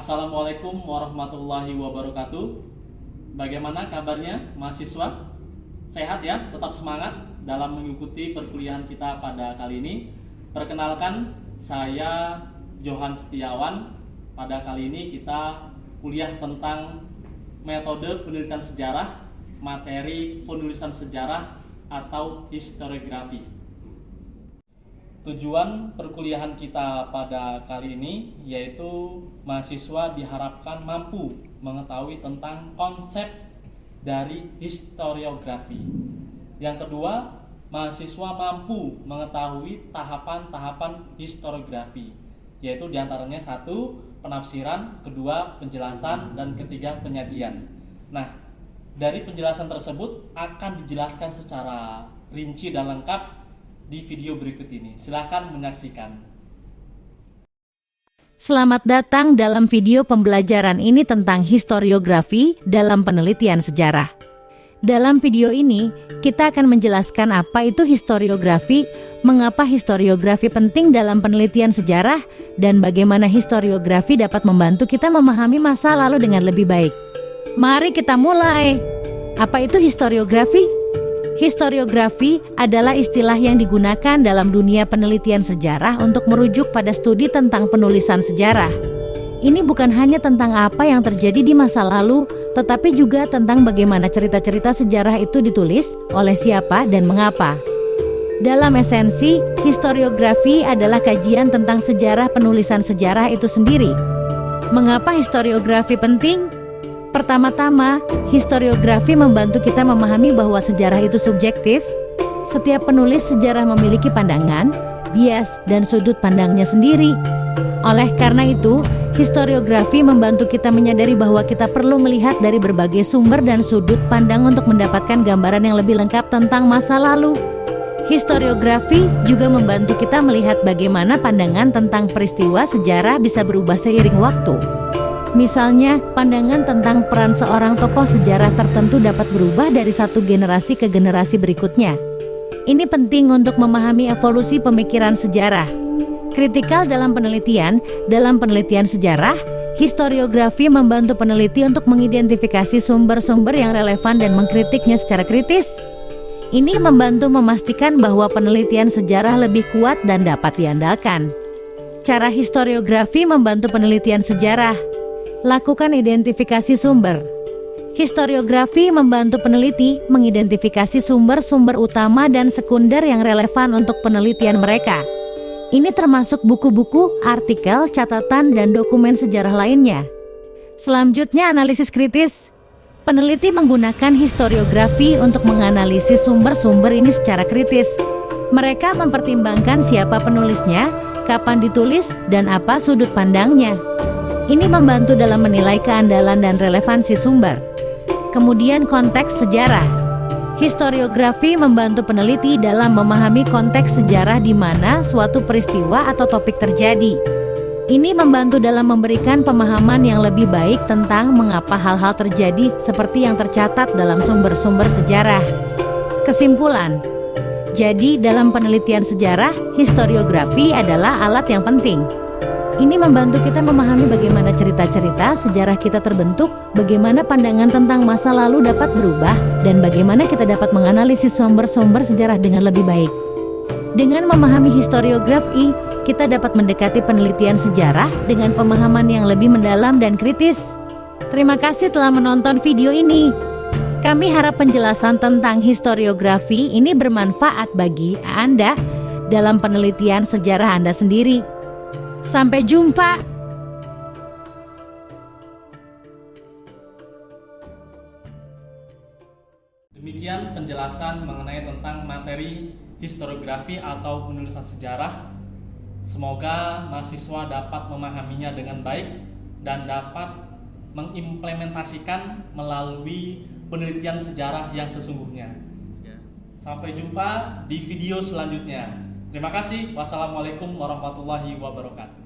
Assalamualaikum warahmatullahi wabarakatuh. Bagaimana kabarnya mahasiswa? Sehat ya? Tetap semangat dalam mengikuti perkuliahan kita pada kali ini. Perkenalkan, saya Johan Setiawan. Pada kali ini kita kuliah tentang metode penelitian sejarah, materi penulisan sejarah atau historiografi. Tujuan perkuliahan kita pada kali ini yaitu mahasiswa diharapkan mampu mengetahui tentang konsep dari historiografi. Yang kedua, mahasiswa mampu mengetahui tahapan-tahapan historiografi, yaitu diantaranya satu, penafsiran, kedua, penjelasan, dan ketiga, penyajian. Nah, dari penjelasan tersebut akan dijelaskan secara rinci dan lengkap di video berikut ini. Silahkan menyaksikan. Selamat datang dalam video pembelajaran ini tentang historiografi dalam penelitian sejarah. Dalam video ini, kita akan menjelaskan apa itu historiografi, mengapa historiografi penting dalam penelitian sejarah, dan bagaimana historiografi dapat membantu kita memahami masa lalu dengan lebih baik. Mari kita mulai. Apa itu historiografi? Historiografi adalah istilah yang digunakan dalam dunia penelitian sejarah untuk merujuk pada studi tentang penulisan sejarah. Ini bukan hanya tentang apa yang terjadi di masa lalu, tetapi juga tentang bagaimana cerita-cerita sejarah itu ditulis, oleh siapa dan mengapa. Dalam esensi, historiografi adalah kajian tentang sejarah penulisan sejarah itu sendiri. Mengapa historiografi penting? Pertama-tama, historiografi membantu kita memahami bahwa sejarah itu subjektif. Setiap penulis sejarah memiliki pandangan, bias, dan sudut pandangnya sendiri. Oleh karena itu, historiografi membantu kita menyadari bahwa kita perlu melihat dari berbagai sumber dan sudut pandang untuk mendapatkan gambaran yang lebih lengkap tentang masa lalu. Historiografi juga membantu kita melihat bagaimana pandangan tentang peristiwa sejarah bisa berubah seiring waktu. Misalnya, pandangan tentang peran seorang tokoh sejarah tertentu dapat berubah dari satu generasi ke generasi berikutnya. Ini penting untuk memahami evolusi pemikiran sejarah. Kritikal dalam penelitian sejarah, historiografi membantu peneliti untuk mengidentifikasi sumber-sumber yang relevan dan mengkritiknya secara kritis. Ini membantu memastikan bahwa penelitian sejarah lebih kuat dan dapat diandalkan. Cara historiografi membantu penelitian sejarah. Lakukan identifikasi sumber. Historiografi membantu peneliti mengidentifikasi sumber-sumber utama dan sekunder yang relevan untuk penelitian mereka. Ini termasuk buku-buku, artikel, catatan, dan dokumen sejarah lainnya. Selanjutnya, analisis kritis. Peneliti menggunakan historiografi untuk menganalisis sumber-sumber ini secara kritis. Mereka mempertimbangkan siapa penulisnya, kapan ditulis, dan apa sudut pandangnya. Ini membantu dalam menilai keandalan dan relevansi sumber. Kemudian konteks sejarah. Historiografi membantu peneliti dalam memahami konteks sejarah di mana suatu peristiwa atau topik terjadi. Ini membantu dalam memberikan pemahaman yang lebih baik tentang mengapa hal-hal terjadi seperti yang tercatat dalam sumber-sumber sejarah. Kesimpulan. Jadi, dalam penelitian sejarah, historiografi adalah alat yang penting. Ini membantu kita memahami bagaimana cerita-cerita sejarah kita terbentuk, bagaimana pandangan tentang masa lalu dapat berubah, dan bagaimana kita dapat menganalisis sumber-sumber sejarah dengan lebih baik. Dengan memahami historiografi, kita dapat mendekati penelitian sejarah dengan pemahaman yang lebih mendalam dan kritis. Terima kasih telah menonton video ini. Kami harap penjelasan tentang historiografi ini bermanfaat bagi Anda dalam penelitian sejarah Anda sendiri. Sampai jumpa. Demikian penjelasan mengenai tentang materi historiografi atau penulisan sejarah. Semoga mahasiswa dapat memahaminya dengan baik dan dapat mengimplementasikan melalui penelitian sejarah yang sesungguhnya. Sampai jumpa di video selanjutnya. Terima kasih. Wassalamualaikum warahmatullahi wabarakatuh.